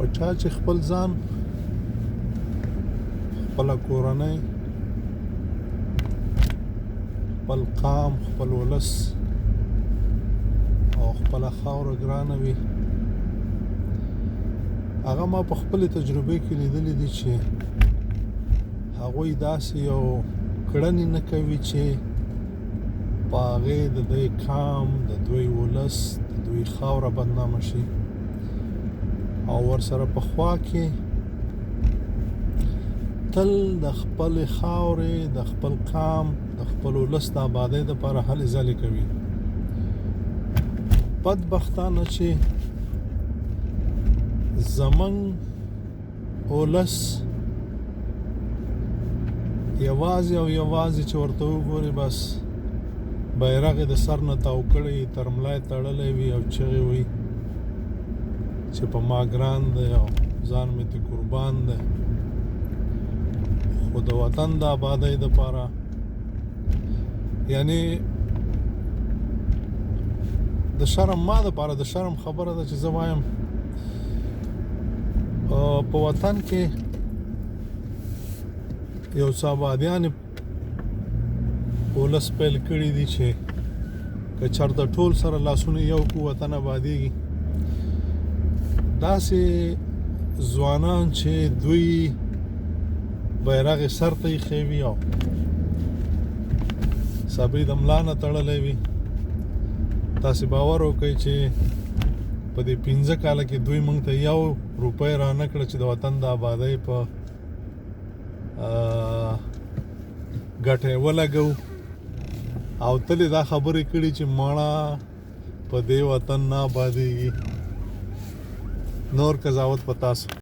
په چا چې خپل ځان، خپله کورنۍ، خپل قام، خپل ولس او خپله خاوره ګرانه وي، هغه ما په خپلې تجربې کې لیدلی دي چې هغوی داسې یو کړنې نه کوي چې په هغې د دوی قام، د دوی ولس، د دوی خاوره بدنامه شي، او ورسره په خوا کې تل د خپلې خاورې، د خپل قام، د خپل ولس د آبادۍ دپاره هلې ځلې کوي. بدبختانه چې زمونږ ولس یوازې او یوازې چې ورته وګوري بس بیرغ یې د سر نه تاو کړی، تر ملا یې تړلی وي او چغې وي چې په ما ګران دی او ځان مې ته قربان دی. خو د وطن د آبادۍ دپاره یعنې د شرم، ما دپاره د شرم خبره ده چې زه وایم په وطن کې یو څه آبادیانې ولس پیل کړي دي چې که چېرته ټول سره لاسونه یو کړو وطن آبادېږي. داسې ځوانان چې دوی بیرغ یې سر ته ایښی وي او صابري د ملا نه تړلی وي، تاسې باور وکړئ چې په دې 15 کاله کې دوی موږ ته 1 روپۍ رانه کړه چې د وطن د آبادۍ په ګټه یې ولګو، او تل یې دا خبرې کړي چې مړه په دې وطن نه آبادېږي. نور قضاوت په تاسو.